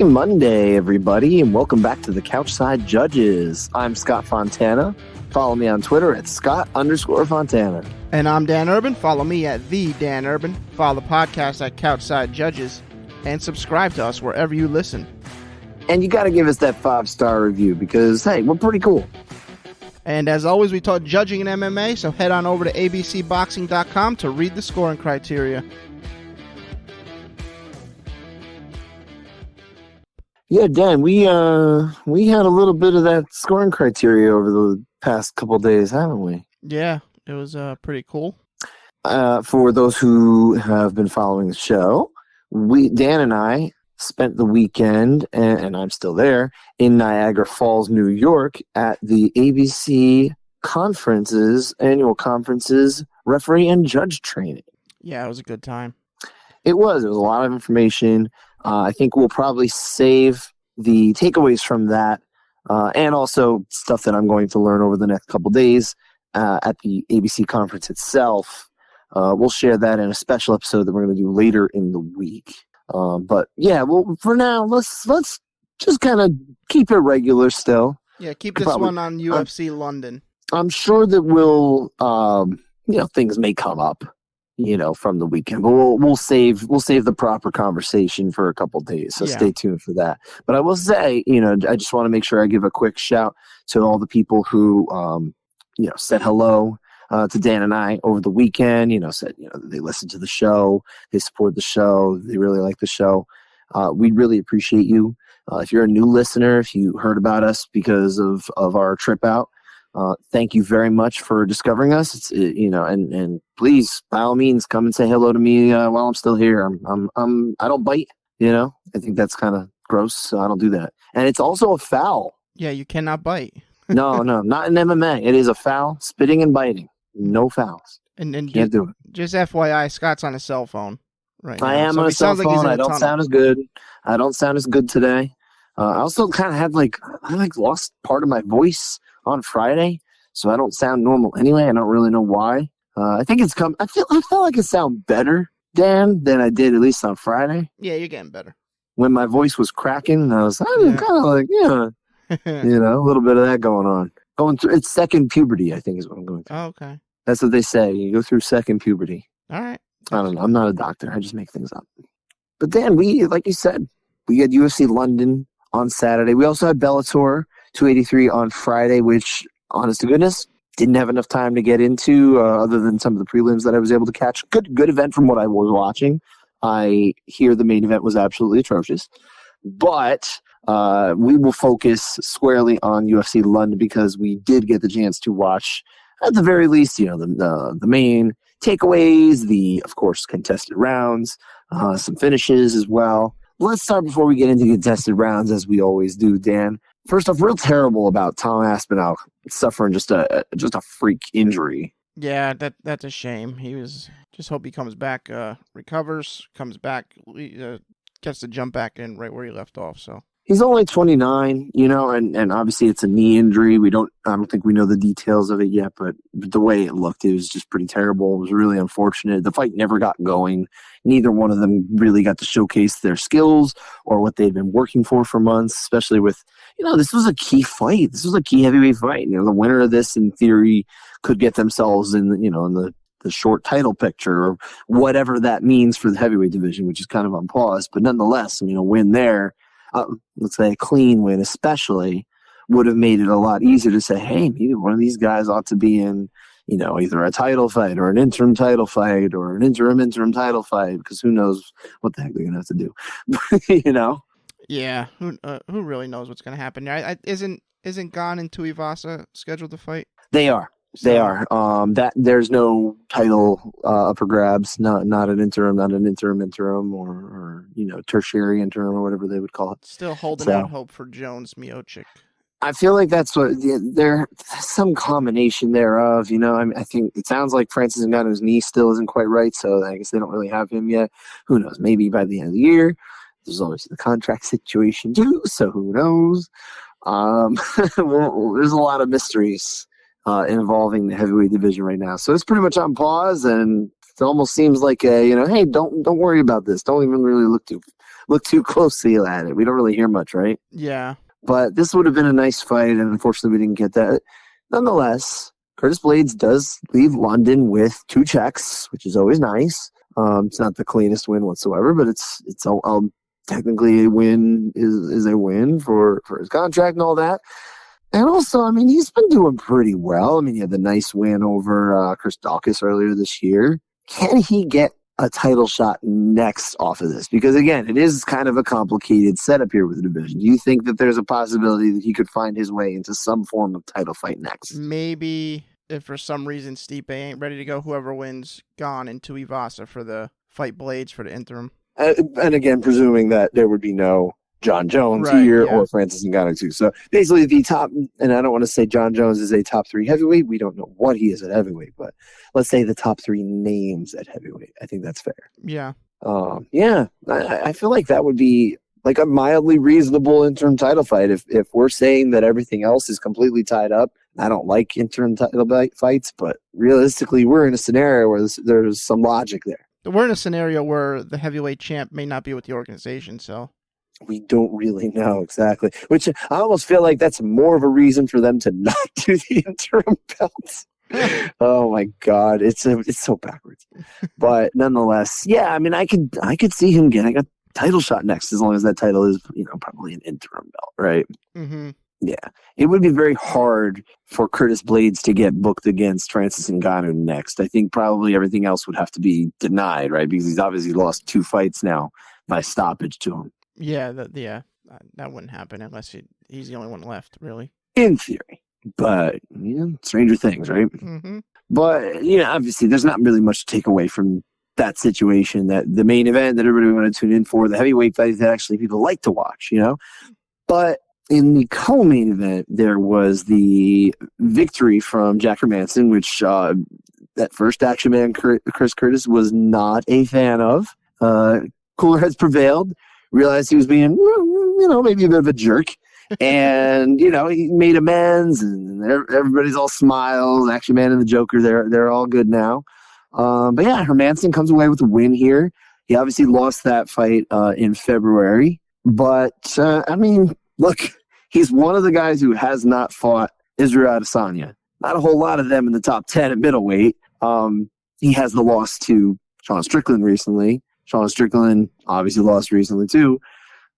Monday, everybody, and welcome back to the Couchside Judges. I'm Scott Fontana. Follow me on Twitter at Scott_Fontana. And I'm Dan Urban. Follow me at the Dan Urban. Follow the podcast at Couchside Judges. And subscribe to us wherever you listen. And you got to give us that 5-star review because, hey, we're pretty cool. And as always, we taught judging in MMA, so head on over to abcboxing.com to read the scoring criteria. Yeah, Dan, we had a little bit of that scoring criteria over the past couple of days, haven't we? Yeah, it was pretty cool. For those who have been following the show, Dan and I spent the weekend, and I'm still there, in Niagara Falls, New York, at the ABC annual conferences, referee and judge training. Yeah, it was a good time. It was a lot of information. I think we'll probably save the takeaways from that and also stuff that I'm going to learn over the next couple days at the ABC conference itself. We'll share that in a special episode that we're going to do later in the week. But yeah, well, for now, let's just kind of keep it regular still. Yeah, keep this one on UFC London. I'm sure that we'll, things may come up, from the weekend, but we'll save the proper conversation for a couple days. So Stay tuned for that. But I will say, I just want to make sure I give a quick shout to all the people who, said hello to Dan and I over the weekend, said, they listened to the show, they support the show, they really like the show. We really appreciate you. If you're a new listener, if you heard about us because of our trip out, thank you very much for discovering us. It's, and please, by all means, come and say hello to me while I'm still here. I don't bite, I think that's kind of gross, so I don't do that. And it's also a foul. Yeah, you cannot bite. No, not in MMA. It is a foul, spitting and biting. No fouls. And can't do it. Just FYI, Scott's on his cell phone right now. I am on a cell phone. I don't sound as good. I don't sound as good today. I also kind of had I lost part of my voice on Friday, so I don't sound normal anyway. I don't really know why. I think it's I felt like I sound better, Dan, than I did at least on Friday. Yeah, you're getting better. When my voice was cracking, I was kind of a little bit of that going on. Going through it's second puberty, I think is what I'm going through. Oh, okay. That's what they say. You go through second puberty. All right. I don't know. I'm not a doctor. I just make things up. But then like you said, we had UFC London on Saturday. We also had Bellator 283 on Friday, which, honest to goodness, didn't have enough time to get into other than some of the prelims that I was able to catch. Good event from what I was watching. I hear the main event was absolutely atrocious. But we will focus squarely on UFC London because we did get the chance to watch, at the very least, the main takeaways, the, of course, contested rounds, some finishes as well. Let's start before we get into contested rounds, as we always do, Dan. First off, real terrible about Tom Aspinall suffering just a freak injury. Yeah, that's a shame. Just hope he comes back, recovers, comes back, gets to jump back in right where he left off. So he's only 29, and obviously it's a knee injury. I don't think we know the details of it yet, but the way it looked, it was just pretty terrible. It was really unfortunate. The fight never got going. Neither one of them really got to showcase their skills or what they'd been working for months, especially with, this was a key fight. This was a key heavyweight fight. The winner of this, in theory, could get themselves in the short title picture or whatever that means for the heavyweight division, which is kind of on pause. But nonetheless, a win there, let's say a clean win especially, would have made it a lot easier to say, hey, maybe one of these guys ought to be in, either a title fight or an interim title fight or an interim title fight, because who knows what the heck they're going to have to do, Yeah, who really knows what's going to happen there? Isn't Gon and Tuivasa scheduled to fight? They are. They are. That there's no title up for grabs. Not an interim, or tertiary interim or whatever they would call it. Still holding out hope for Jones Miocic. I feel like that's what there's some combination thereof. I think it sounds like Francis Ngannou's knee still isn't quite right, so I guess they don't really have him yet. Who knows? Maybe by the end of the year. There's always the contract situation too, so who knows? There's a lot of mysteries involving the heavyweight division right now. So it's pretty much on pause, and it almost seems like hey, don't worry about this. Don't even really look too look too closely at it. We don't really hear much, right? Yeah. But this would have been a nice fight, and unfortunately we didn't get that. Nonetheless, Curtis Blaydes does leave London with 2 checks, which is always nice. It's not the cleanest win whatsoever, but it's technically a win is a win for his contract and all that. And also, I mean, he's been doing pretty well. I mean, he had the nice win over Chris Dawkins earlier this year. Can he get a title shot next off of this? Because, again, it is kind of a complicated setup here with the division. Do you think that there's a possibility that he could find his way into some form of title fight next? Maybe if for some reason Stipe ain't ready to go, whoever wins gone into Ivasa for the fight Blaydes for the interim. And again, presuming that there would be no John Jones here or Francis Ngannou too. So basically the top, and I don't want to say John Jones is a top 3 heavyweight. We don't know what he is at heavyweight, but let's say the top 3 names at heavyweight. I think that's fair. Yeah. I feel like that would be like a mildly reasonable interim title fight. If we're saying that everything else is completely tied up, I don't like interim title fights, but realistically, we're in a scenario where there's some logic there. We're in a scenario where the heavyweight champ may not be with the organization, so we don't really know exactly. Which I almost feel like that's more of a reason for them to not do the interim belts. Oh my God, it's so backwards. But nonetheless, yeah, I mean, I could see him getting a title shot next, as long as that title is, probably an interim belt, right? Mm-hmm. Yeah, it would be very hard for Curtis Blaydes to get booked against Francis Ngannou next. I think probably everything else would have to be denied, right? Because he's obviously lost 2 fights now by stoppage to him. Yeah, that wouldn't happen unless he's the only one left, really. In theory, but stranger things, right? Mm-hmm. But obviously, there's not really much to take away from that situation. That the main event that everybody wanted to tune in for, the heavyweight fight that actually people like to watch, But in the co-main event, there was the victory from Jack Hermansson, which that first Action Man Chris Curtis was not a fan of. Cooler heads prevailed. Realized he was being, maybe a bit of a jerk. And, he made amends, and everybody's all smiles. Action Man and the Joker, they're all good now. But yeah, Hermansson comes away with a win here. He obviously lost that fight in February. But, look, he's one of the guys who has not fought Israel Adesanya. Not a whole lot of them in the top 10 at middleweight. He has the loss to Sean Strickland recently. Sean Strickland obviously lost recently too.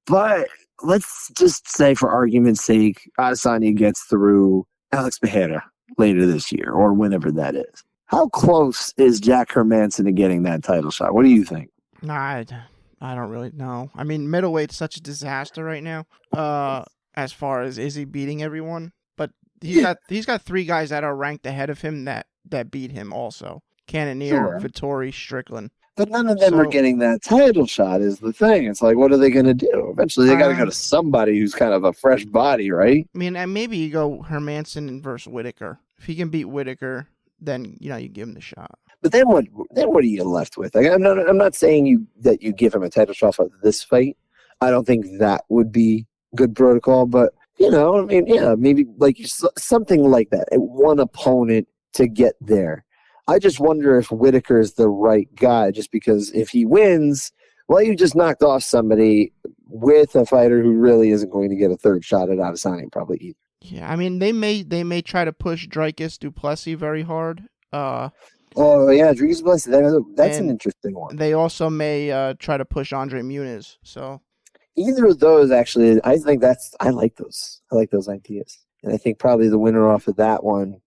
But let's just say, for argument's sake, Adesanya gets through Alex Pereira later this year or whenever that is. How close is Jack Hermansson to getting that title shot? What do you think? I don't really know. I mean, middleweight's such a disaster right now. As far as is he beating everyone, but he's got 3 guys that are ranked ahead of him that beat him also. Cannonier, Vettori, Strickland. But none of them are getting that title shot is the thing. It's like, what are they going to do? Eventually, they got to go to somebody who's kind of a fresh body, right? I mean, and maybe you go Hermansson versus Whitaker. If he can beat Whitaker, then you give him the shot. But then what? Then what are you left with? Like, I'm not saying that you give him a title shot for this fight. I don't think that would be good protocol. But maybe like something like that. One opponent to get there. I just wonder if Whitaker is the right guy, just because if he wins, well, you just knocked off somebody with a fighter who really isn't going to get a third shot at Adesanya probably either. Yeah, I mean, they may try to push Dricus du Plessis very hard. Oh, yeah, Dricus du Plessis, that's an interesting one. They also may try to push Andre Muniz. So either of those, actually, I like those. I like those ideas. And I think probably the winner off of that one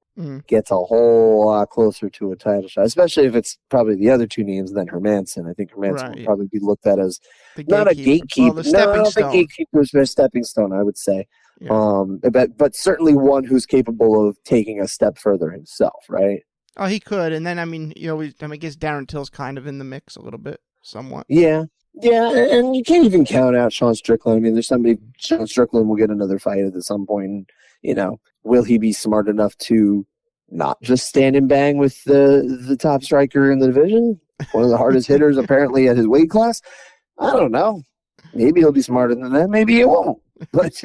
gets a whole lot closer to a title shot, especially if it's probably the other 2 names than Hermansson. I think Hermansson would probably be looked at as not a gatekeeper. Well, the gatekeeper is a stepping stone, I would say. Yeah. But certainly one who's capable of taking a step further himself, right? Oh, he could. And then, I guess Darren Till's kind of in the mix a little bit, somewhat. Yeah. Yeah, and you can't even count out Sean Strickland. I mean, Sean Strickland will get another fight at some point. Will he be smart enough to not just stand and bang with the top striker in the division? One of the hardest hitters, apparently, at his weight class? I don't know. Maybe he'll be smarter than that. Maybe he won't. But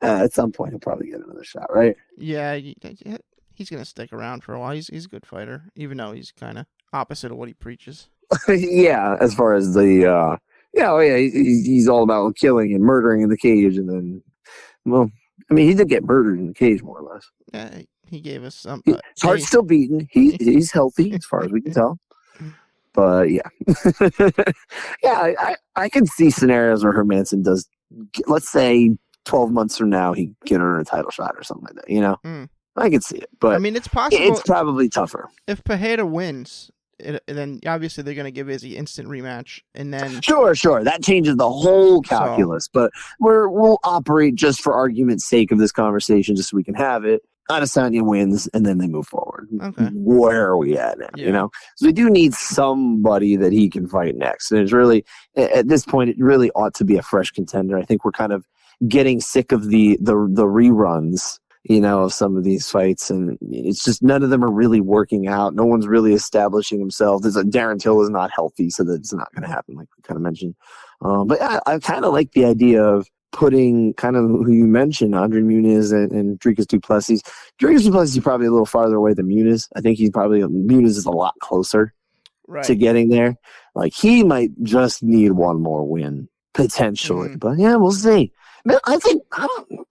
at some point, he'll probably get another shot, right? Yeah, he's going to stick around for a while. He's a good fighter, even though he's kind of opposite of what he preaches. Yeah, as far as the Yeah, oh yeah, he's all about killing and murdering in the cage, and then, well, I mean, he did get murdered in the cage more or less. He gave us some. His heart's still beating. He's healthy as far as we can tell. But yeah, yeah, I can see scenarios where Hermanson does. Let's say 12 months from now, he get her a title shot or something like that. You know, I can see it, but I mean, it's possible. It's probably tougher if Pereira wins. Then obviously they're going to give Izzy instant rematch, and then sure, that changes the whole calculus. But we'll operate just for argument's sake of this conversation, just so we can have it. Adesanya wins, and then they move forward. Okay, where are we at now? Yeah. You know, so we do need somebody that he can fight next, and it's really at this point it really ought to be a fresh contender. I think we're kind of getting sick of the reruns. You know, of some of these fights, and it's just none of them are really working out. No one's really establishing himself. Darren Till is not healthy, so that's not going to happen, like we kind of mentioned. But I kind of like the idea of putting kind of who you mentioned, Andre Muniz and Dricus du Plessis. Dricus du Plessis is probably a little farther away than Muniz. I think Muniz is a lot closer to getting there. Like, he might just need one more win, potentially. But yeah, we'll see. I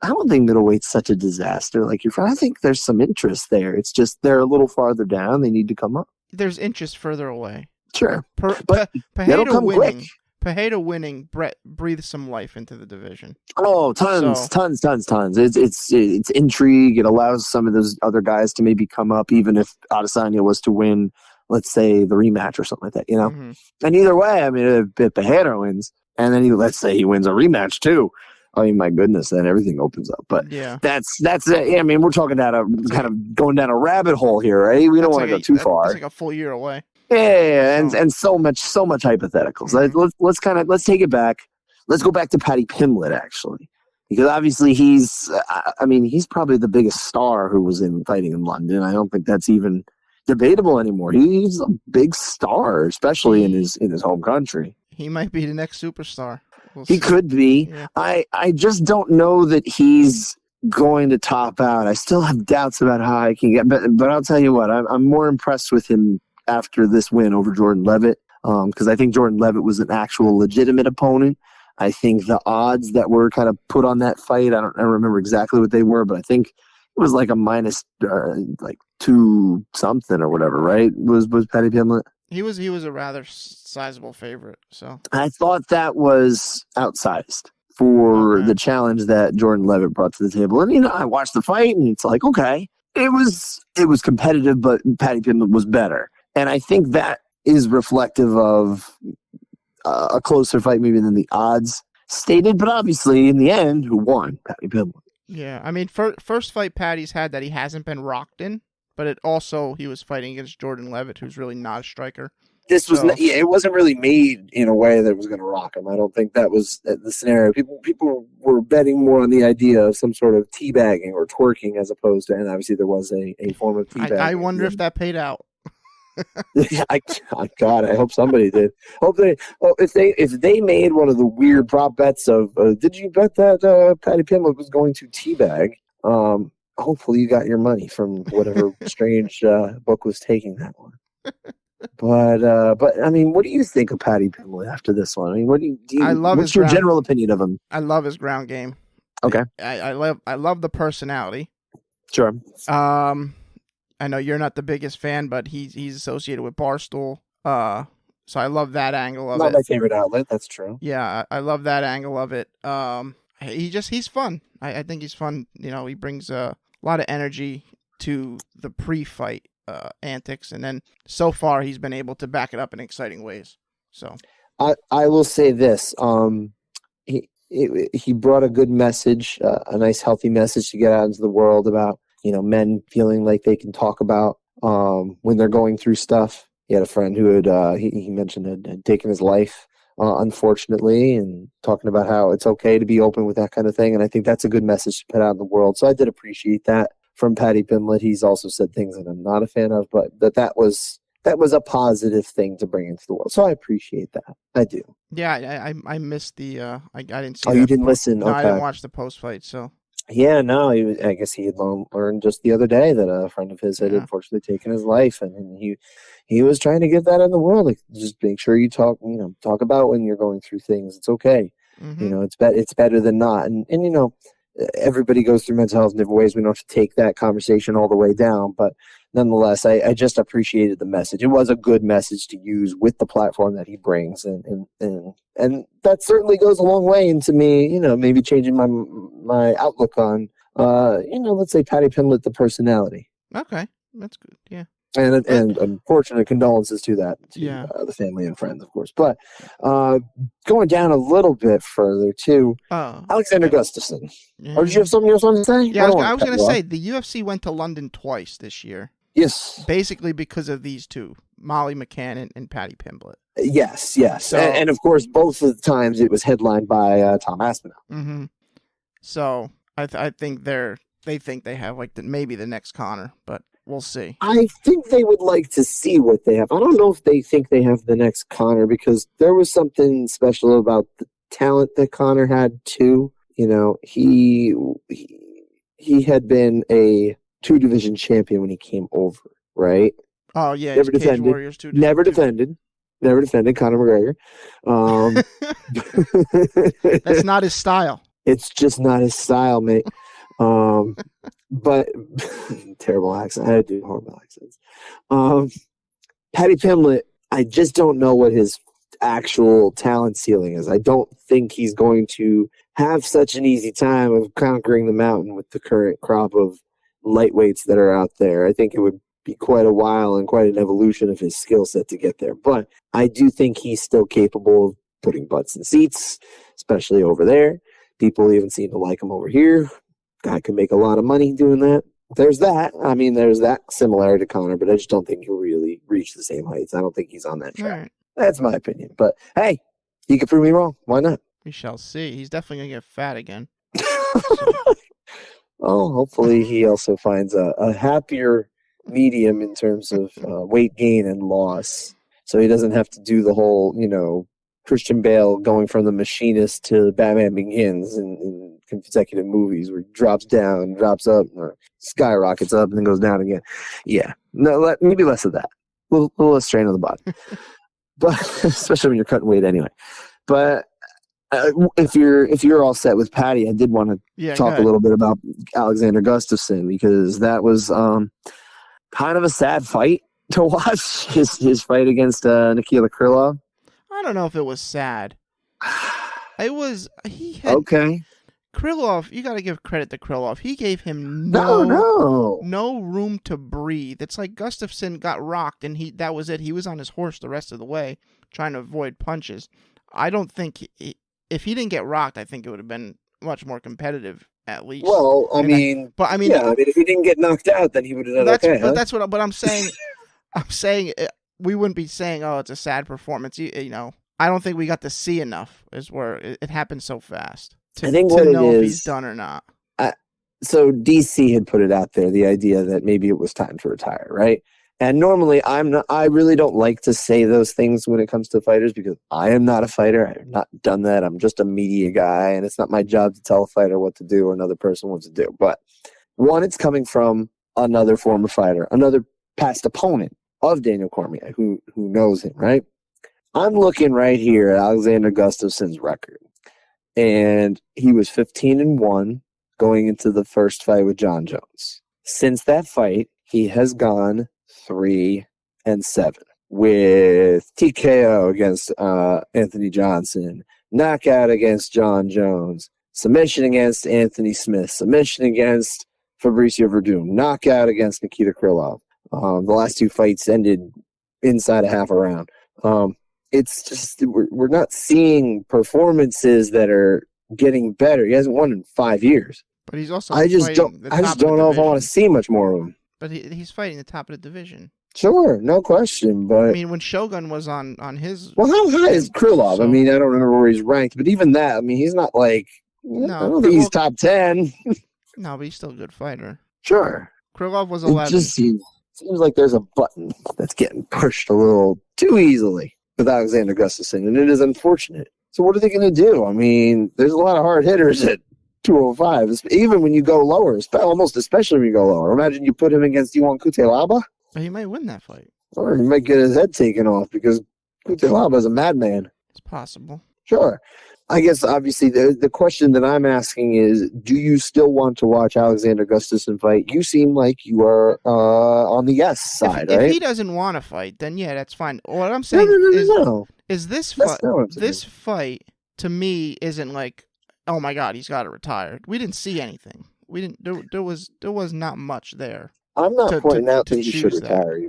don't think middleweight's such a disaster. Like you're I think there's some interest there. It's just they're a little farther down. They need to come up. There's interest further away. Sure, but that'll come quick. Pereira winning breathes some life into the division. Oh, tons. It's intrigue. It allows some of those other guys to maybe come up, even if Adesanya was to win, let's say, the rematch or something like that. You know, and either way, I mean, if Pereira wins, and then let's say he wins a rematch too. I mean, my goodness, then everything opens up. But that's it. I mean, we're talking about kind of going down a rabbit hole here, right? We don't want to go too far. It's like a full year away. Yeah, and so much hypotheticals. Let's take it back. Let's go back to Paddy Pimblett, actually, because obviously he's probably the biggest star who was fighting in London. I don't think that's even debatable anymore. He's a big star, especially in his home country. He might be the next superstar. He could be. Yeah. I just don't know that he's going to top out. I still have doubts about how I can get, but I'll tell you what, I'm more impressed with him after this win over Jordan Levitt, because I think Jordan Levitt was an actual legitimate opponent. I think the odds that were kind of put on that fight, I don't remember exactly what they were, but I think it was like a minus like 2 something or whatever, right? Was Paddy Pimblett? He was a rather sizable favorite. So I thought that was outsized for the challenge that Jordan Levitt brought to the table. And I watched the fight, and it's like, okay, it was competitive, but Paddy Pimblett was better. And I think that is reflective of a closer fight maybe than the odds stated. But obviously, in the end, who won? Paddy Pimblett. Yeah, I mean, first fight Paddy's had that he hasn't been rocked in. But he was fighting against Jordan Levitt, who's really not a striker. It wasn't really made in a way that was going to rock him. I don't think that was the scenario. People were betting more on the idea of some sort of teabagging or twerking as opposed to, and obviously there was a form of teabagging. I wonder if that paid out. God, I hope somebody did. If they made one of the weird prop bets of, did you bet that Paddy Pimblett was going to teabag? Hopefully you got your money from whatever strange book was taking that one. But I mean, what do you think of Paddy Pimblett after this one? I mean, what's your general opinion of him? I love his ground game. Okay. I love the personality. Sure. I know you're not the biggest fan, but he's associated with Barstool. So I love that angle of it. Not my favorite outlet, that's true. Yeah, I love that angle of it. He's fun. I think he's fun. He brings a lot of energy to the pre-fight antics, and then so far he's been able to back it up in exciting ways. So I will say this: he brought a good message, a nice, healthy message to get out into the world about men feeling like they can talk about when they're going through stuff. He had a friend who he mentioned had taken his life. Unfortunately, and talking about how it's okay to be open with that kind of thing. And I think that's a good message to put out in the world. So I did appreciate that from Paddy Pimblett. He's also said things that I'm not a fan of, but that was a positive thing to bring into the world. So I appreciate that. I do. Yeah, I missed the I didn't see. Oh, you didn't listen? No, okay. I didn't watch the post fight. So Yeah, no, I guess he had learned just the other day that a friend of his had Yeah. unfortunately taken his life, and he was trying to get that in the world. Like, just make sure you talk about when you're going through things. It's okay. Mm-hmm. It's better than not. And everybody goes through mental health in different ways. We don't have to take that conversation all the way down, but nonetheless, I just appreciated the message. It was a good message to use with the platform that he brings, and that certainly goes a long way into me, maybe changing my outlook on, let's say Patty Pimblett, the personality. Okay, that's good. Yeah. And unfortunate condolences to Yeah. the family and friends, of course. But going down a little bit further to Alexander Gustafsson. Yeah. Or did you have something else to say? Yeah, I was going to say the UFC went to London twice this year. Yes. Basically because of these two, Molly McCann and Patty Pimblett. Yes. So, and of course, both of the times it was headlined by Tom Aspinall. Mm-hmm. So I think they think they have maybe the next Conor, but we'll see. I think they would like to see what they have. I don't know if they think they have the next Conor, because there was something special about the talent that Conor had too. He had been a 2-division champion when he came over, right? Oh yeah, never Cage defended. Warriors 2. Never defended. Conor McGregor. That's not his style. It's just not his style, mate. But terrible accent. I had to do horrible accents. Patty Pimblett, I just don't know what his actual talent ceiling is. I don't think he's going to have such an easy time of conquering the mountain with the current crop of lightweights that are out there. I think it would be quite a while and quite an evolution of his skill set to get there. But I do think he's still capable of putting butts in seats, especially over there. People even seem to like him over here. Guy could make a lot of money doing that. There's that. I mean, there's that similarity to Conor, but I just don't think he'll really reach the same heights. I don't think he's on that track. Right. That's my opinion. But hey, he could prove me wrong. Why not? We shall see. He's definitely going to get fat again. Oh, hopefully he also finds a happier medium in terms of weight gain and loss. So he doesn't have to do the whole, Christian Bale going from The Machinist to Batman Begins in consecutive movies where he drops down, drops up, or skyrockets up and then goes down again. Yeah. No, maybe less of that. A little less strain on the body. But especially when you're cutting weight anyway. But if you're all set with Patty, I did want to talk a little bit about Alexander Gustafsson, because that was kind of a sad fight to watch. His fight against Nikita Krylov. I don't know if it was sad. It was okay. Krylov, you got to give credit to Krylov. He gave him no room to breathe. It's like Gustafsson got rocked and that was it. He was on his horse the rest of the way trying to avoid punches. I don't think if he didn't get rocked, I think it would have been much more competitive at least. Well, if he didn't get knocked out, then he would have done okay. But that's what I'm saying. I'm saying we wouldn't be saying, "Oh, it's a sad performance." I don't think we got to see enough. Is where it happened so fast. I think what know it if is, he's done or not. So DC had put it out there, the idea that maybe it was time to retire, right? And normally I really don't like to say those things when it comes to fighters, because I am not a fighter. I have not done that. I'm just a media guy, and it's not my job to tell a fighter what to do or another person what to do. But one, it's coming from another former fighter, another past opponent of Daniel Cormier, who knows him, right? I'm looking right here at Alexander Gustafsson's record, and he was 15-1 going into the first fight with John Jones. Since that fight, he has gone 3-7 with TKO against Anthony Johnson, knockout against John Jones, submission against Anthony Smith, submission against Fabricio Verdum, knockout against Nikita Krylov. The last two fights ended inside a half a round. It's just we're not seeing performances that are getting better. He hasn't won in 5 years. But he's also I just don't know if I want to see much more of him. But he's fighting the top of the division. Sure, no question. But I mean, when Shogun was on his, well, how high is Krylov? So, I mean, I don't remember where he's ranked, but even that, I mean, he's not like I don't think he's top 10. No, but he's still a good fighter. Sure. Krylov was 11. It just seems like there's a button that's getting pushed a little too easily with Alexander Gustafsson, and it is unfortunate. So what are they going to do? I mean, there's a lot of hard hitters at 205. Even when you go lower, almost especially when you go lower. Imagine you put him against Iwan Kutelaba. He might win that fight. Or he might get his head taken off because Kutelaba is a madman. It's possible. Sure. I guess, obviously, the question that I'm asking is, do you still want to watch Alexander Gustafsson fight? You seem like you are on the yes side, right? If he doesn't want to fight, then yeah, that's fine. What I'm saying is this fight, to me, isn't like, oh my God, he's got to retire. We didn't see anything. There was not much there. I'm not pointing out that he should retire.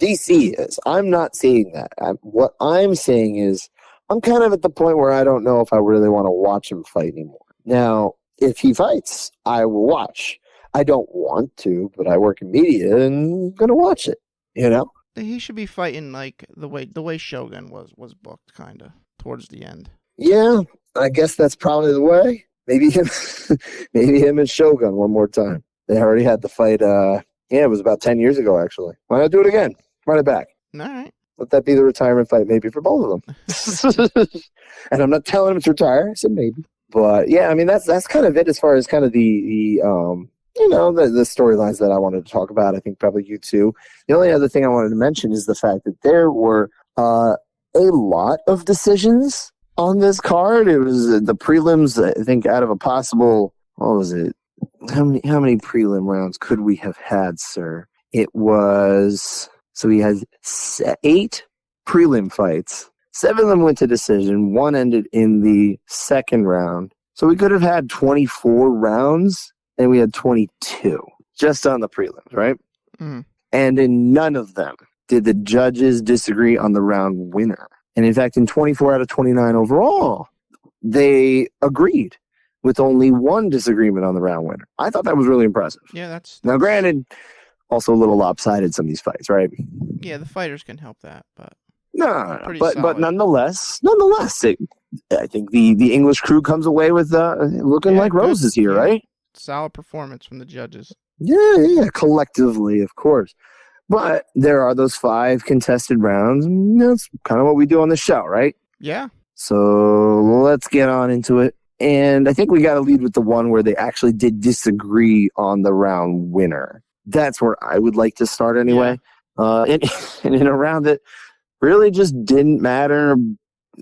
DC is. I'm not saying that. What I'm saying is, I'm kind of at the point where I don't know if I really want to watch him fight anymore. Now, if he fights, I will watch. I don't want to, but I work in media and I'm going to watch it, you know? He should be fighting like the way Shogun was booked, kind of, towards the end. Yeah, I guess that's probably the way. Maybe him and Shogun one more time. They already had the fight, it was about 10 years ago, actually. Why not do it again? Run it back. All right. Let that be the retirement fight, maybe, for both of them. And I'm not telling him to retire. I said maybe. But, yeah, I mean, that's kind of it as far as kind of the storylines that I wanted to talk about. I think probably you too. The only other thing I wanted to mention is the fact that there were a lot of decisions on this card. It was the prelims, I think, out of a possible, what was it? How many prelim rounds could we have had, sir? It was... So we had 8 prelim fights. 7 of them went to decision. 1 ended in the second round. So we could have had 24 rounds, and we had 22 just on the prelims, right? Mm. And in none of them did the judges disagree on the round winner. And in fact, in 24 out of 29 overall, they agreed with only 1 disagreement on the round winner. I thought that was really impressive. Yeah, that's... Now, granted... Also a little lopsided, some of these fights, right? Yeah, the fighters can help that, but no. But nonetheless, I think the English crew comes away with looking like roses here, right? Solid performance from the judges. Yeah, collectively, of course. But there are those 5 contested rounds. And that's kind of what we do on the show, right? Yeah. So let's get on into it. And I think we got to lead with the one where they actually did disagree on the round winner. That's where I would like to start anyway. Yeah. And in a round that really just didn't matter,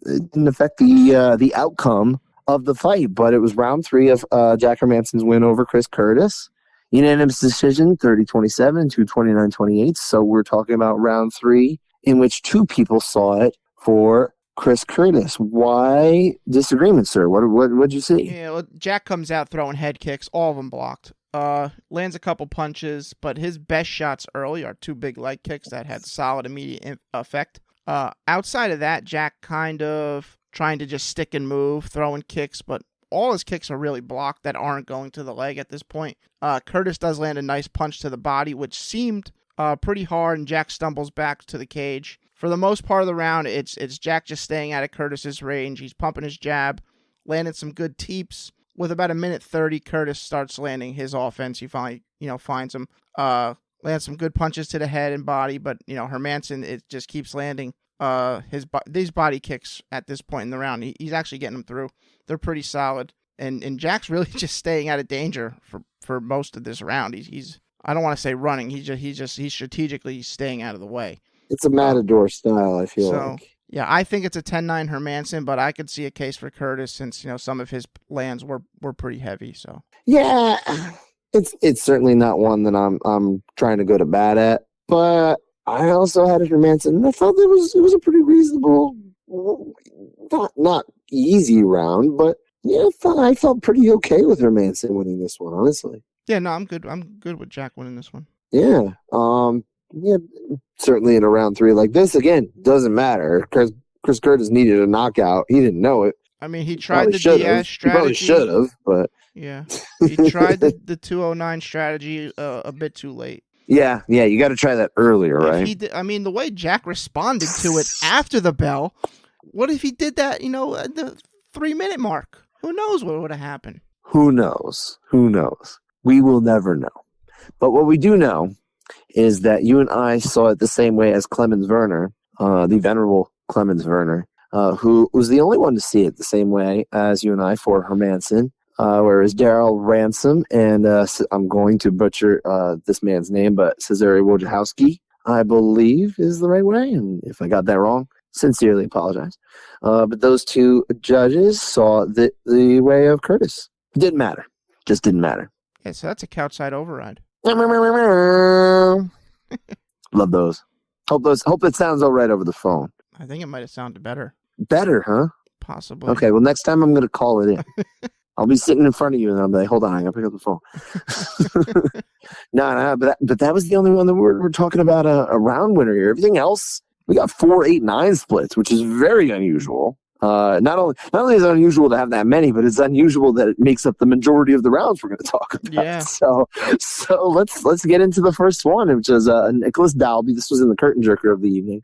it didn't affect the outcome of the fight, but it was round 3 of Jack Hermansson's win over Chris Curtis. Unanimous decision, 30-27 to 29-28. So we're talking about round 3 in which 2 people saw it for Chris Curtis. Why disagreement, sir? What'd you see? Yeah, well, Jack comes out throwing head kicks, all of them blocked. Lands a couple punches, but his best shots early are 2 big leg kicks that had solid immediate effect. Outside of that, Jack kind of trying to just stick and move, throwing kicks, but all his kicks are really blocked that aren't going to the leg at this point. Curtis does land a nice punch to the body, which seemed pretty hard, and Jack stumbles back to the cage. For the most part of the round, it's Jack just staying out of Curtis's range. He's pumping his jab, landing some good teeps. With about 1:30, Curtis starts landing his offense. He finally, finds him. Lands some good punches to the head and body, but Hermansson, it just keeps landing these body kicks at this point in the round. He's actually getting them through. They're pretty solid, and Jack's really just staying out of danger for most of this round. He's I don't want to say running. He's strategically staying out of the way. It's a matador style, I feel like. Yeah, I think it's a 10-9 Hermansson, but I could see a case for Curtis since some of his lands were pretty heavy. So yeah, it's certainly not one that I'm trying to go to bat at. But I also had it Hermansson, and I felt it was a pretty reasonable, not easy round, but yeah, I felt pretty okay with Hermansson winning this one, honestly. Yeah, no, I'm good. I'm good with Jack winning this one. Yeah. Yeah, certainly in a round 3 like this, again, doesn't matter. Chris Curtis needed a knockout. He didn't know it. I mean, he tried the Diaz strategy. He probably should have, but... Yeah. He tried the 209 strategy a bit too late. Yeah, you got to try that earlier, right? The way Jack responded to it after the bell, what if he did that, at the 3-minute mark? Who knows what would have happened? Who knows? We will never know. But what we do know is that you and I saw it the same way as Clemens Werner, the venerable Clemens Werner, who was the only one to see it the same way as you and I for Hermansson. whereas Daryl Ransom and I'm going to butcher this man's name, but Cezary Wojciechowski, I believe, is the right way. And if I got that wrong, sincerely apologize. But those two judges saw the way of Curtis. Didn't matter. Just didn't matter. Yeah, so that's a couchside override. Love those. Hope it sounds all right over the phone. I think it might have sounded better. Better, huh? Possibly. Okay, well, next time I'm going to call it in. I'll be sitting in front of you, and I'll be like, hold on, I got to pick up the phone. No, but that was the only one that we're talking about a round winner here. Everything else, we got 4, 8, 9 splits, which is very unusual. Not only is it unusual to have that many, but it's unusual that it makes up the majority of the rounds we're going to talk about. Yeah. So let's get into the first one, which is Nicholas Dalby. This was in the curtain jerker of the evening,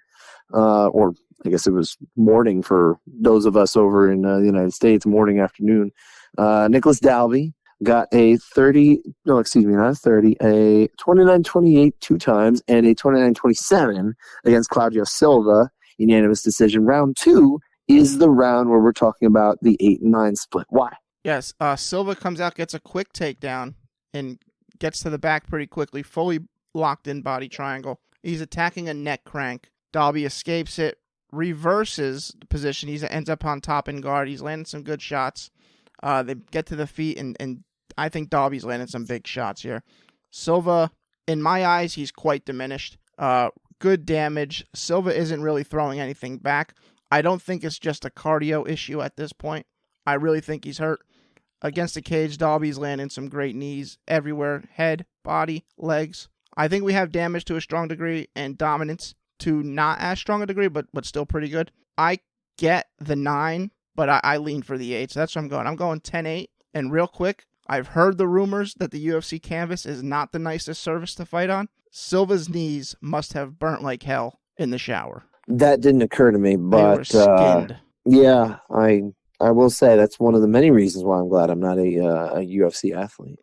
or I guess it was morning for those of us over in the United States, morning, afternoon. Nicholas Dalby got a 29-28 two times and a 29-27 against Claudio Silva, unanimous decision. Round 2 is the round where we're talking about the 8 and 9 split. Why? Yes, Silva comes out, gets a quick takedown, and gets to the back pretty quickly, fully locked in body triangle. He's attacking a neck crank. Dalby escapes it, reverses the position. He ends up on top in guard. He's landing some good shots. They get to the feet, and I think Dalby's landing some big shots here. Silva, in my eyes, he's quite diminished. Good damage. Silva isn't really throwing anything back. I don't think it's just a cardio issue at this point. I really think he's hurt. Against the cage, Dalby's landing some great knees everywhere. Head, body, legs. I think we have damage to a strong degree and dominance to not as strong a degree, but still pretty good. I get the 9, but I lean for the 8, so that's where I'm going. I'm going 10-8. And real quick, I've heard the rumors that the UFC canvas is not the nicest surface to fight on. Silva's knees must have burnt like hell in the shower. That didn't occur to me, but they were skinned. Yeah, I will say that's one of the many reasons why I'm glad I'm not a UFC athlete,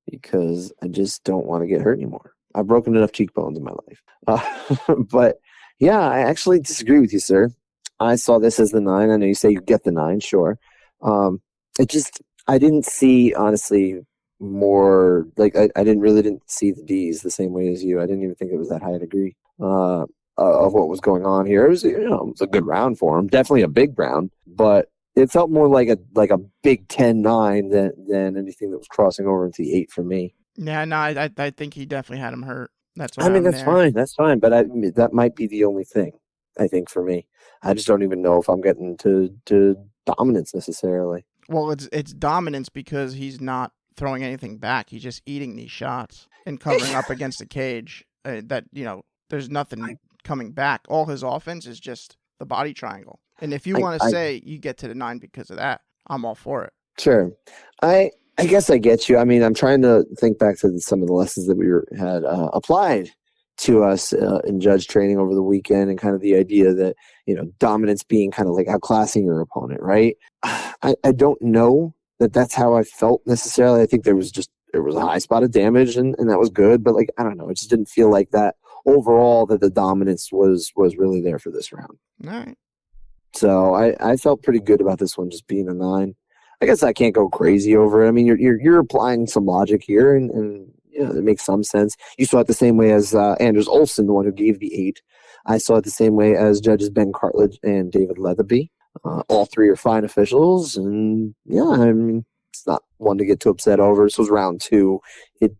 because I just don't want to get hurt anymore. I've broken enough cheekbones in my life. But yeah, I actually disagree with you, sir. I saw this as the 9. I know you say you get the 9, sure. I didn't see, honestly, more, like, I didn't see the D's the same way as you. I didn't even think it was that high a degree of what was going on here. It was, it was a good round for him. Definitely a big round, but it felt more like a big 10-9 than anything that was crossing over into the 8 for me. Yeah, no, I think he definitely had him hurt. That's why that's fine. That's fine. But that might be the only thing, I think, for me. I just don't even know if I'm getting to dominance necessarily. Well, it's dominance because he's not throwing anything back. He's just eating these shots and covering up against the cage. There's nothing coming back. All his offense is just the body triangle. And if you want to say you get to the 9 because of that, I'm all for it. Sure. I guess I get you. I mean, I'm trying to think back to some of the lessons that we had applied to us in judge training over the weekend, and kind of the idea that, dominance being kind of like outclassing your opponent, right? I don't know that that's how I felt necessarily. I think there was a high spot of damage, and that was good, but I don't know. It just didn't feel like that overall, that the dominance was really there for this round. All right. So I felt pretty good about this one just being a 9. I guess I can't go crazy over it. I mean, you're applying some logic here, and it makes some sense. You saw it the same way as Anders Olsen, the one who gave the 8. I saw it the same way as judges Ben Cartledge and David Leatherby. All 3 are fine officials, and yeah, I mean, it's not one to get too upset over. This was round 2. It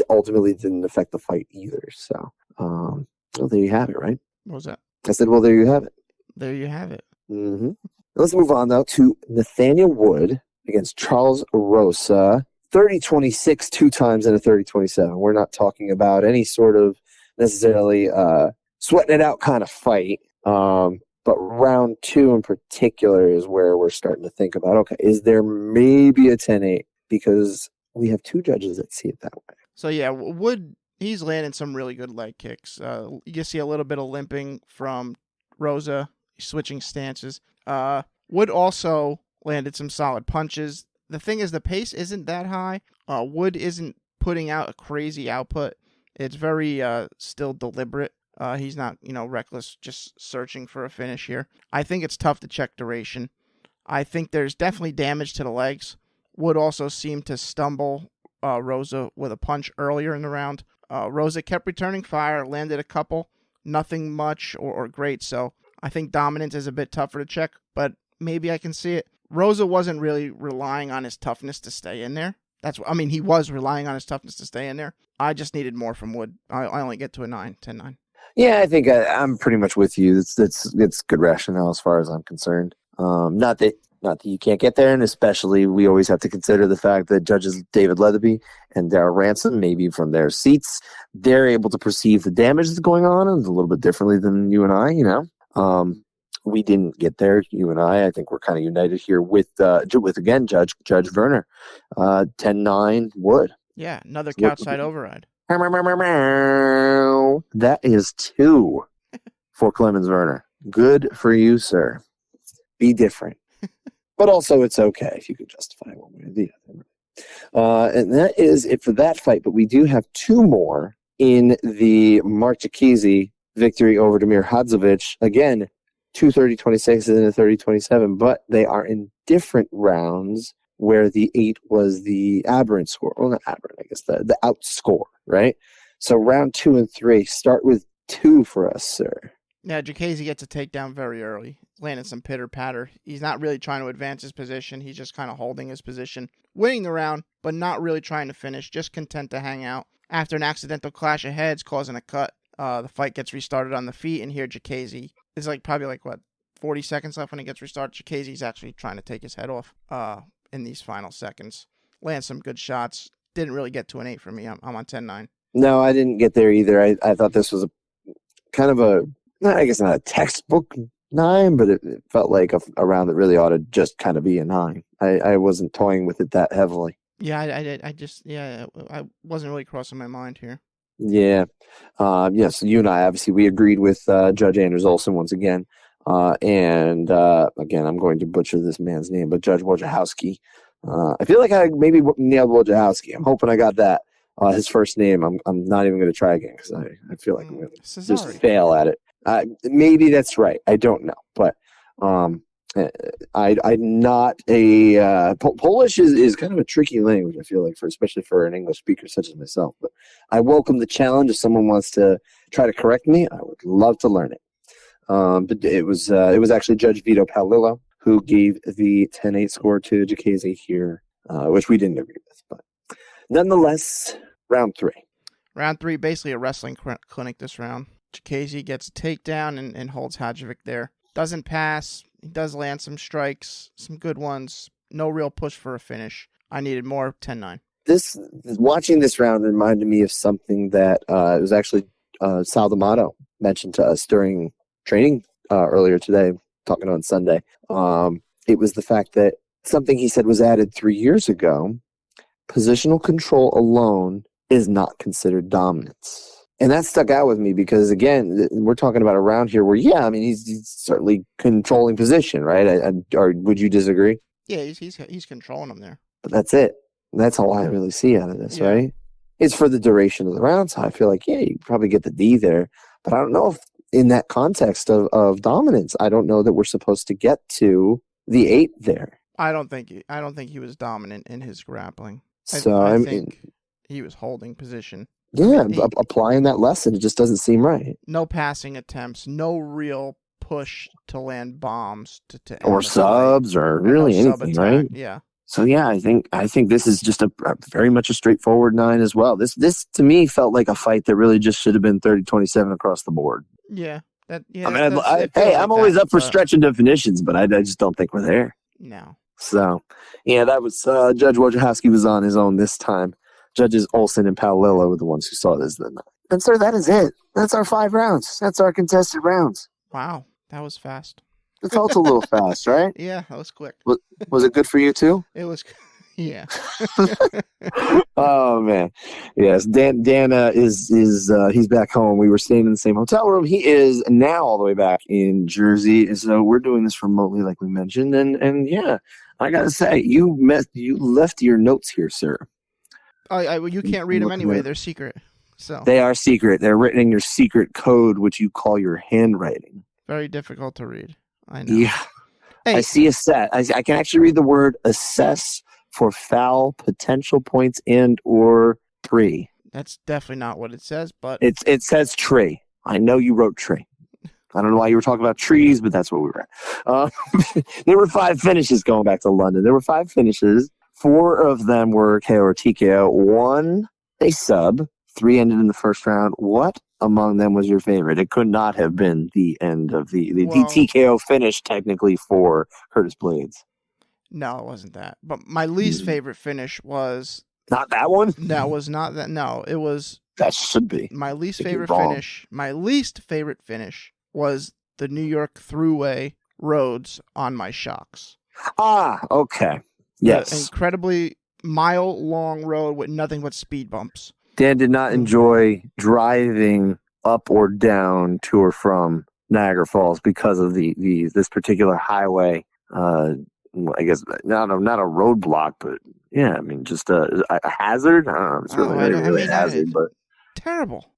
ultimately didn't affect the fight either. So, well, there you have it, right? What was that? I said, well, there you have it. There you have it. Mm-hmm. Let's move on now to Nathaniel Wood against Charles Rosa. 30-26 2 times and a 30-27. We're not talking about any sort of necessarily sweating it out kind of fight. But round 2 in particular is where we're starting to think about, okay, is there maybe a 10-8? Because we have 2 judges that see it that way. So yeah, Wood, he's landing some really good leg kicks. You can see a little bit of limping from Rosa, switching stances. Wood also landed some solid punches. The thing is, the pace isn't that high. Wood isn't putting out a crazy output. It's very still deliberate. He's not, reckless, just searching for a finish here. I think it's tough to check duration. I think there's definitely damage to the legs. Wood also seemed to stumble Rosa with a punch earlier in the round. Rosa kept returning fire, landed a couple, nothing much or great. So I think dominance is a bit tougher to check, but maybe I can see it. Rosa wasn't really relying on his toughness to stay in there. He was relying on his toughness to stay in there. I just needed more from Wood. I only get to a 10-9. Yeah, I think I'm pretty much with you. It's good rationale as far as I'm concerned. Not that you can't get there, and especially we always have to consider the fact that judges David Leatherby and Darrell Ransom, maybe from their seats, they're able to perceive the damage that's going on a little bit differently than you and I. We didn't get there, you and I. I think we're kind of united here with again Judge Werner, 10-9 Wood. Yeah, another couch side override. That is 2 for Clemens Werner. Good for you, sir. Be different. But also, it's okay if you can justify one way or the other. And that is it for that fight. But we do have 2 more in the Mark Jacuzzi victory over Damir Hadzovic. Again, 2 30-26 and a 30-27. But they are in different rounds where the 8 was the aberrant score. Well, not aberrant, I guess, the outscore, right? So round 2 and 3, start with 2 for us, sir. Yeah, Jacuzzi gets a takedown very early. Landed some pitter-patter. He's not really trying to advance his position. He's just kind of holding his position. Winning the round, but not really trying to finish. Just content to hang out. After an accidental clash of heads causing a cut, the fight gets restarted on the feet, and here Jacuzzi is probably 40 seconds left when it gets restarted. Jacuzzi's actually trying to take his head off in these final seconds. Lands some good shots. Didn't really get to an 8 for me. I'm on 10-9. No, I didn't get there either. I thought this was not a textbook 9, but it felt like a round that really ought to just kind of be a 9. I wasn't toying with it that heavily. Yeah, I did. I wasn't really crossing my mind here. Yeah. Yes, you and I, obviously, we agreed with Judge Anders Olsen once again. And again, I'm going to butcher this man's name, but Judge Wojciechowski. I feel like I maybe nailed Wojciechowski. I'm hoping I got that. His first name, I'm not even going to try again because I feel like I'm going to just fail at it. Maybe that's right. I don't know, but I'm not a Polish is kind of a tricky language. I feel like especially for an English speaker such as myself. But I welcome the challenge. If someone wants to try to correct me, I would love to learn it. But it was actually Judge Vito Palillo who gave the 10-8 score to Jacuzzi here, which we didn't agree with, but nonetheless. Round 3. Round 3, basically a wrestling clinic this round. Jacuzzi gets a takedown and holds Hadzovic there. Doesn't pass. He does land some strikes, some good ones. No real push for a finish. I needed more. 10-9. Watching this round reminded me of something that it was actually Sal D'Amato mentioned to us during training earlier today, talking on Sunday. It was the fact that something he said was added 3 years ago. Positional control alone is not considered dominance. And that stuck out with me because, again, we're talking about a round here where, he's certainly controlling position, right? Or would you disagree? Yeah, he's controlling them there. But that's it. That's all I really see out of this, right? It's for the duration of the round, so I feel like, you probably get the D there. But I don't know if in that context of dominance, I don't know that we're supposed to get to the 8 there. I don't think he was dominant in his grappling. So I think he was holding position. Yeah, applying that lesson, it just doesn't seem right. No passing attempts, no real push to land bombs to or subs or really anything, right? Yeah. So I think this is just a very much a straightforward 9 as well. This to me felt like a fight that really just should have been 30-27 across the board. Yeah. I'm always up for stretching definitions, but I just don't think we're there. No. So, that was Judge Wojciechowski was on his own this time. Judges Olsen and Palillo were the ones who saw this then. And sir, that is it. That's our 5 rounds. That's our contested rounds. Wow, that was fast. It felt a little fast, right? Yeah, that was quick. Was it good for you too? It was, yeah. Oh man, yes. Dan is he's back home. We were staying in the same hotel room. He is now all the way back in Jersey, so we're doing this remotely, like we mentioned. And I gotta say, you left your notes here, sir. You can't read them anyway. They're secret. So they are secret. They're written in your secret code, which you call your handwriting. Very difficult to read. I know. Yeah. Hey. I see I can actually read the word assess for foul potential points and or tree. That's definitely not what it says, but It says tree. I know you wrote tree. I don't know why you were talking about trees, but that's what we were at. There were 5 finishes going back to London. There were 5 finishes. 4 of them were KO or TKO. 1, a sub. 3 ended in the first round. What among them was your favorite? It could not have been the end of the TKO finish, technically, for Curtis Blaydes. No, it wasn't that. But my least favorite finish was... Not that one? No, it was not that. No, it was... That should be. My least favorite finish. My least favorite finish was the New York Thruway roads on my shocks. Ah, okay. Yes. The incredibly mile-long road with nothing but speed bumps. Dan did not enjoy driving up or down to or from Niagara Falls because of this particular highway. I guess not a roadblock, but yeah, I mean just a hazard. I don't know. It's really a hazard, but terrible.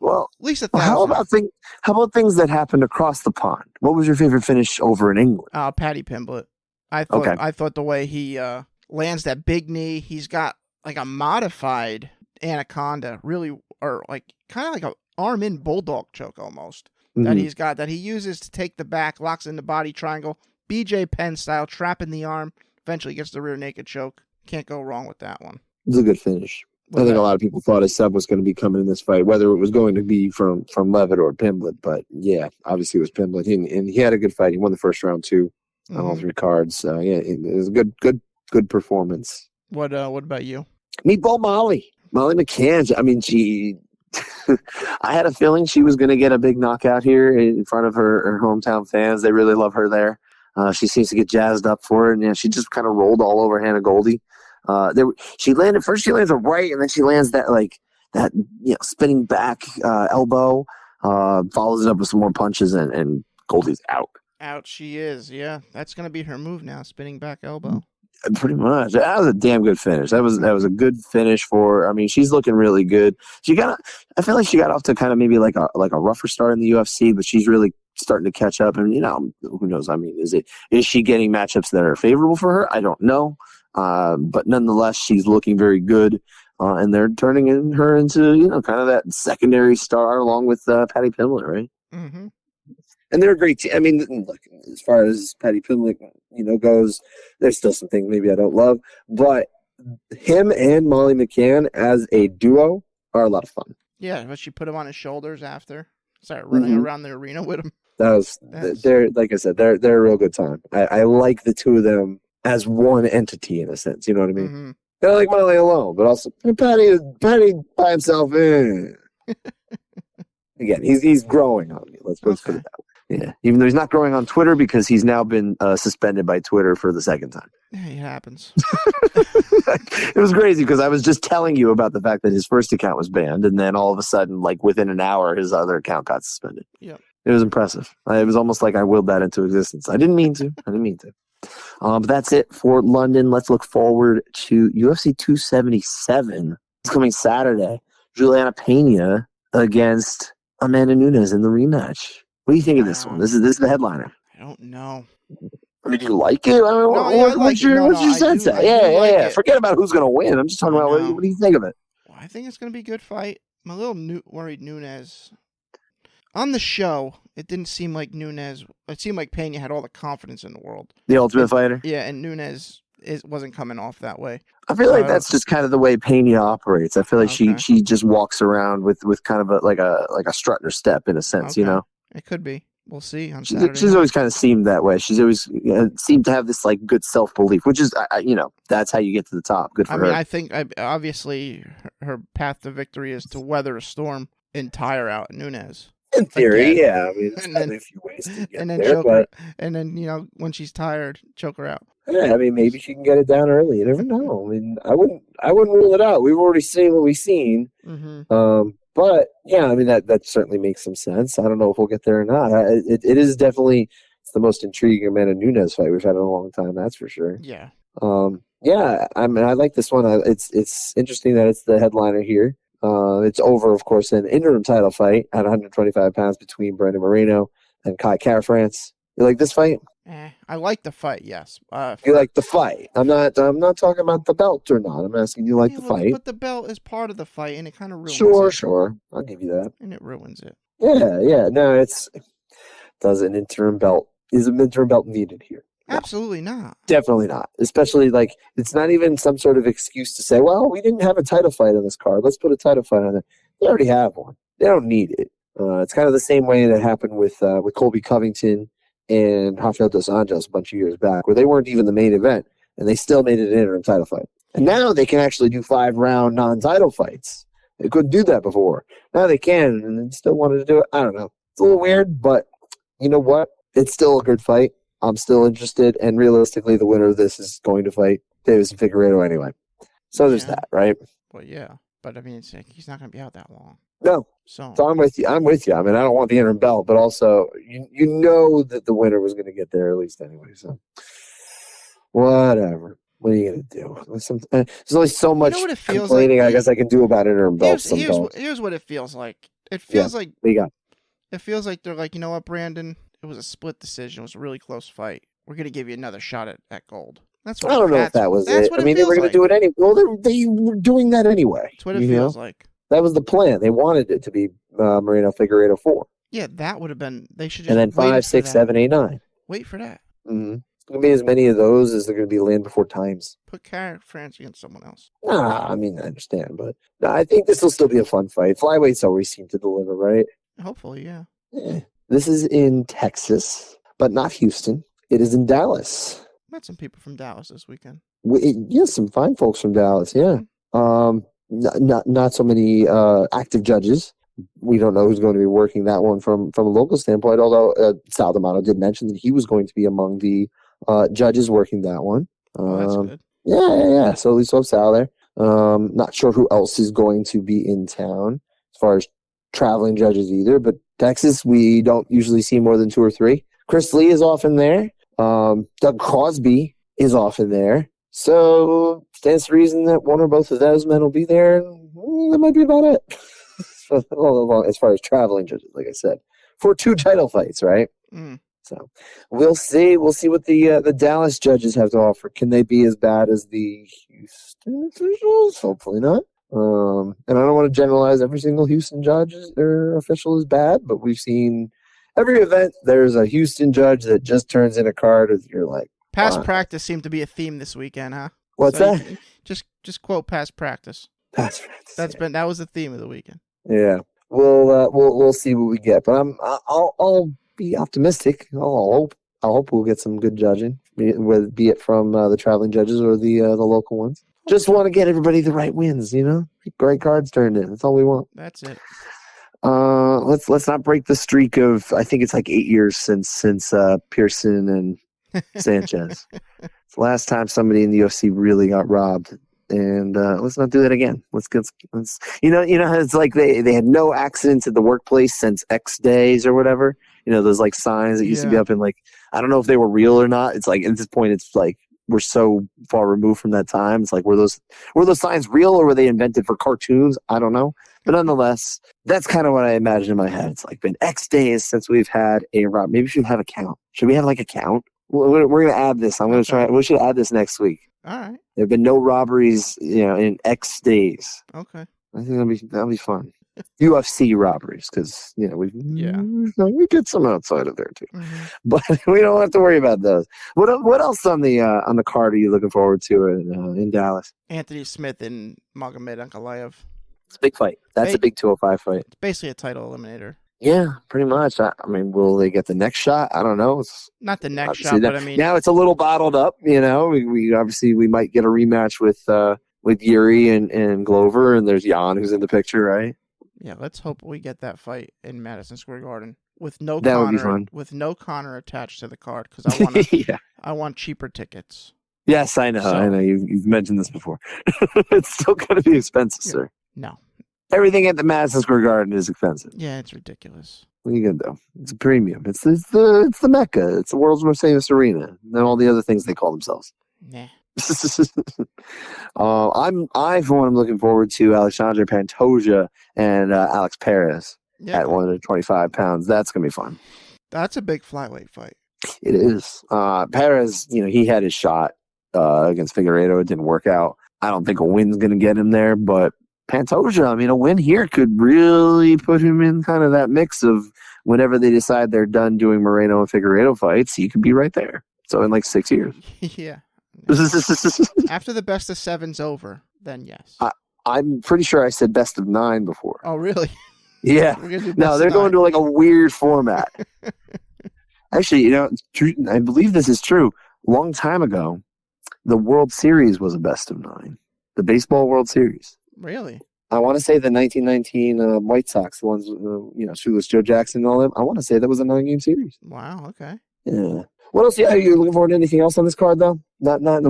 Well, at least how about things that happened across the pond? What was your favorite finish over in England? Paddy Pimblett. I thought the way he lands that big knee, he's got like a modified anaconda, really, or like kind of like a arm in bulldog choke almost. That he's got, that he uses to take the back, locks in the body triangle, BJ Penn style, trapping the arm, eventually gets the rear naked choke. Can't go wrong with that one. It's a good finish. I think a lot of people thought a sub was going to be coming in this fight, whether it was going to be from Levitt or Pimblett. But yeah, obviously it was Pimblett, and he had a good fight. He won the first round too on all 3 cards. Yeah, it was a good performance. What about you? Meatball Molly McCann. I mean, I had a feeling she was going to get a big knockout here in front of her hometown fans. They really love her there. She seems to get jazzed up for it, and she just kind of rolled all over Hannah Goldie. She lands a right, and then she lands that spinning back elbow, follows it up with some more punches, and Goldie's out. Out she is, yeah. That's going to be her move now, spinning back elbow. Pretty much. That was a damn good finish. That was a good finish for her. I mean, she's looking really good. I feel like she got off to kind of maybe like a rougher start in the UFC, but she's really starting to catch up. And who knows? I mean, is she getting matchups that are favorable for her? I don't know. But nonetheless, she's looking very good. And they're turning her into kind of that secondary star along with Paddy Pimblett, right? Mm-hmm. And they're a great team. I mean, look, as far as Paddy Pimblett, goes, there's still some things maybe I don't love, but him and Molly McCann as a duo are a lot of fun. Yeah, but she put him on his shoulders after, started running around the arena with him. They're like I said, they're a real good time. I like the two of them as one entity in a sense. You know what I mean? Mm-hmm. I like Molly alone, but also Paddy by himself. Again, he's growing on me. Let's put it that way. Yeah, even though he's not growing on Twitter because he's now been suspended by Twitter for the second time. Yeah, it happens. It was crazy because I was just telling you about the fact that his first account was banned, and then all of a sudden, like within an hour, his other account got suspended. Yeah, it was impressive. It was almost like I willed that into existence. I didn't mean to. But that's it for London. Let's look forward to UFC 277. It's coming Saturday. Juliana Pena against Amanda Nunes in the rematch. What do you think of this one? This is the headliner. I don't know. I mean, do you like it? What's your sense? Yeah. Forget about who's going to win. I'm just talking about what do you think of it? Well, I think it's going to be a good fight. I'm a little worried Nunes. On the show, it didn't seem like Nunes. It seemed like Pena had all the confidence in the world. The Ultimate Fighter? Yeah, and Nunes wasn't coming off that way. I feel like that's just kind of the way Pena operates. I feel like she just walks around with kind of like a strut in her step in a sense, It could be. We'll see on Saturday. She's always kind of seemed that way. She's always seemed to have this like good self-belief, which is, that's how you get to the top. Good for her. I think obviously her path to victory is to weather a storm and tire out Nunes. In theory, yeah. I mean, there's a few ways to get there. And then, when she's tired, choke her out. Yeah, I mean, maybe she can get it down early. You never know. I mean, I wouldn't rule it out. We've already seen what we've seen. Mm-hmm. But yeah, I mean that certainly makes some sense. I don't know if we'll get there or not. It is definitely the most intriguing Amanda Nunes fight we've had in a long time. That's for sure. Yeah. Yeah. I mean, I like this one. It's interesting that it's the headliner here. It's over, of course, an interim title fight at 125 pounds between Brandon Moreno and Kai Kara France. You like this fight? I like the fight. Yes. You like the fight. I'm not talking about the belt or not. I'm asking you like the fight. But the belt is part of the fight, and it kind of ruins it. Sure. I'll give you that. And it ruins it. Yeah. No, is an interim belt needed here? No, absolutely not. Definitely not. Especially like it's not even some sort of excuse to say, well, we didn't have a title fight on this card. Let's put a title fight on it. They already have one. They don't need it. It's kind of the same way that happened with Colby Covington and Rafael dos Anjos a bunch of years back, where they weren't even the main event, and they still made it an interim title fight. And now they can actually do 5-round non-title fights. They couldn't do that before. Now they can, and they still wanted to do it. I don't know. It's a little weird, but you know what? It's still a good fight. I'm still interested, and realistically, the winner of this is going to fight Davis and Figueiredo anyway. So there's that, right? Well, yeah. But, I mean, it's like he's not going to be out that long. No. So I'm with you. I mean, I don't want the interim belt, but also you know that the winner was going to get there at least anyway. So whatever. What are you going to do? There's only so much complaining I guess I can do about interim belts sometimes. Here's what it feels like. It feels like it feels like they're like, you know what, Brandon? It was a split decision. It was a really close fight. We're going to give you another shot at gold. That's what I don't know if that was it. I mean, they were going to do it anyway. Well, they were doing that anyway. That's what it feels like. That was the plan. They wanted it to be Moreno Figueiredo 4. Yeah, that would have been. They should just. And then 5, 6, 7, 8, 9. Wait for that. Mm-hmm. It's going to be as many of those as they're going to be Land Before Times. Put France against someone else. Nah, I mean, I understand, but no, I think this will still be a fun fight. Flyweights always seem to deliver, right? Hopefully, yeah. This is in Texas, but not Houston. It is in Dallas. Met some people from Dallas this weekend. Yes, some fine folks from Dallas, yeah. Not so many active judges. We don't know who's going to be working that one from a local standpoint, although Sal D'Amato did mention that he was going to be among the judges working that one. That's good. Yeah. So at least we'll have Sal there. Not sure who else is going to be in town as far as traveling judges either, but Texas, we don't usually see more than 2 or 3. Chris Lee is often there. Doug Crosby is often there. So stands to reason that one or both of those men will be there. That might be about it. As far as traveling judges, like I said, for 2 title fights, right? So we'll see. We'll see what the Dallas judges have to offer. Can they be as bad as the Houston officials? Hopefully not. And I don't want to generalize every single Houston judge or official is bad, but we've seen every event. There's a Houston judge that just turns in a card that you're like, past practice seemed to be a theme this weekend, huh? What's that? Just quote past practice. Past practice. That was the theme of the weekend. Yeah, we'll see what we get, but I'll be optimistic. I'll hope we'll get some good judging, be it from the traveling judges or the local ones. Just want to get everybody the right wins, great cards turned in. That's all we want. That's it. Let's not break the streak of, I think it's like 8 years since Pearson and Sanchez. It's the last time somebody in the UFC really got robbed. And let's not do that again. Let's it's like they had no accidents at the workplace since X days or whatever. Those like signs that used to be up in, like, I don't know if they were real or not. It's like at this point it's like we're so far removed from that time. It's like were those signs real or were they invented for cartoons? I don't know. But nonetheless, that's kind of what I imagine in my head. It's like been X days since we've had a rob. Maybe we should have a count. Should we have like a count? We're going to add this. I'm going to try. We should add this next week. All right. There have been no robberies, in X days. Okay. I think that'll be fun. UFC robberies, because we get some outside of there too, but we don't have to worry about those. What else on the card are you looking forward to in Dallas? Anthony Smith and Magomed Ankalaev. It's a big fight. That's a big 205 fight. It's basically a title eliminator. Yeah, pretty much. I mean, will they get the next shot? I don't know. It's not the next shot, but I mean, now it's a little bottled up. We obviously we might get a rematch with Yuri and Glover, and there's Jan who's in the picture, right? Yeah, let's hope we get that fight in Madison Square Garden with no that Connor, would be fun. With no Connor attached to the card, because I want cheaper tickets. Yes, I know. I know. You've mentioned this before. It's still going to be expensive, sir. No. Everything at the Madison Square Garden is expensive. Yeah, it's ridiculous. What are you going to do? It's a premium. It's the Mecca. It's the world's most famous arena. And all the other things they call themselves. Nah. I'm looking forward to Alexandre Pantoja and Alex Perez at 125 pounds. That's going to be fun. That's a big flyweight fight. It is. Perez, he had his shot against Figueiredo. It didn't work out. I don't think a win's going to get him there, but Pantoja, a win here could really put him in kind of that mix of whenever they decide they're done doing Moreno and Figueiredo fights, he could be right there. So in like 6 years. Yeah. After the best of 7's over, then yes. I'm pretty sure I said best of 9 before. Oh, really? Yeah. No, they're going to like a weird format. Actually, I believe this is true. A long time ago, the World Series was a best of 9. The baseball World Series. Really? I want to say the 1919 White Sox, the ones, Shoeless Joe Jackson and all them. I want to say that was a 9-game series. Wow. Okay. Yeah. What else? Are you looking forward to anything else on this card though? Not the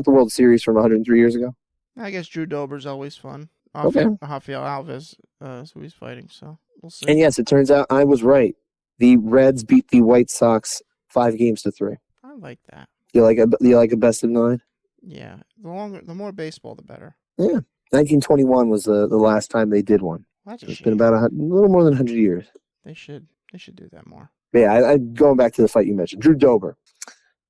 World Series from 103 years ago. I guess Drew Dober's always fun. Okay. Rafael Alves, who he's fighting, so we'll see. And yes, it turns out I was right. The Reds beat the White Sox 5-3. I like that. You like a best of 9? Yeah. The more baseball, the better. Yeah. 1921 was the last time they did one. It's been about a little more than 100 years. They should do that more. Yeah, I going back to the fight you mentioned, Drew Dober.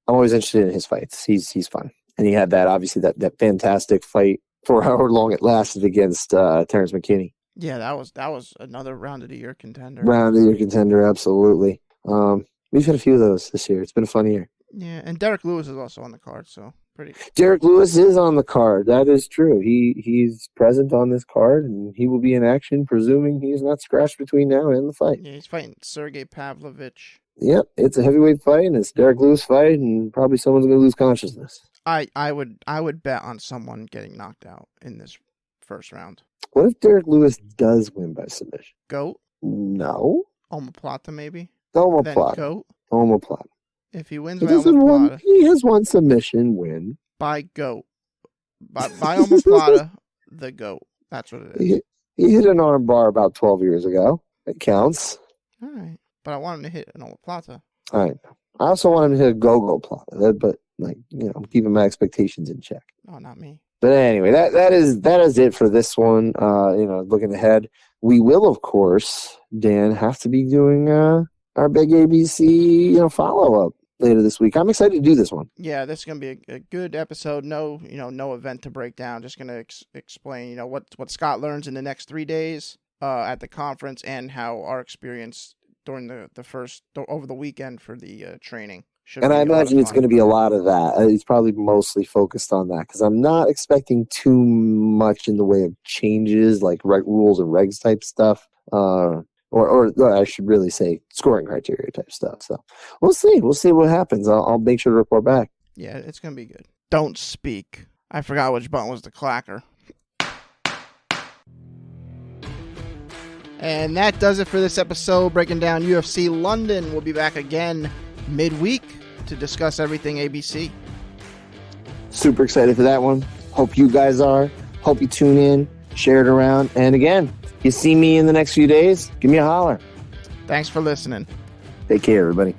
I'm always interested in his fights. He's fun, and he had that fantastic fight for however long it lasted against Terrence McKinney. Yeah, that was another round of the year contender. Round of the year contender, absolutely. We've had a few of those this year. It's been a fun year. Yeah, and Derek Lewis is also on the card, so pretty. Derek Lewis is on the card. That is true. He's present on this card, and he will be in action, presuming he is not scratched between now and the fight. Yeah, he's fighting Sergey Pavlovich. Yep, it's a heavyweight fight, and it's Derek Lewis fight, and probably someone's going to lose consciousness. I would bet on someone getting knocked out in this first round. What if Derek Lewis does win by submission? Goat? No. Omoplata, maybe? Omoplata. Goat? Omoplata. If he wins by Omoplata. He has one submission win. By Goat. By Omoplata, the Goat. That's what it is. He hit an arm bar about 12 years ago. It counts. All right. But I want him to hit an Omoplata. All right. I also want him to hit a go-go plata. But, I'm keeping my expectations in check. Oh, not me. But anyway, that is it for this one. Looking ahead, we will, of course, Dan, have to be doing our big ABC, follow-up later this week. I'm excited to do this one. Yeah, this is going to be a good episode. No event to break down. Just going to explain, what Scott learns in the next 3 days at the conference and how our experience during the first over the weekend for the training. And I imagine it's going to be a lot of that. It's probably mostly focused on that because I'm not expecting too much in the way of changes like rules and regs type stuff. Or I should really say scoring criteria type stuff. So we'll see. We'll see what happens. I'll make sure to report back. Yeah, it's going to be good. Don't speak. I forgot which button was the clacker. And that does it for this episode, breaking down UFC London. We'll be back again midweek to discuss everything ABC. Super excited for that one. Hope you guys are. Hope you tune in, share it around. And again, you see me in the next few days, give me a holler. Thanks for listening. Take care, everybody.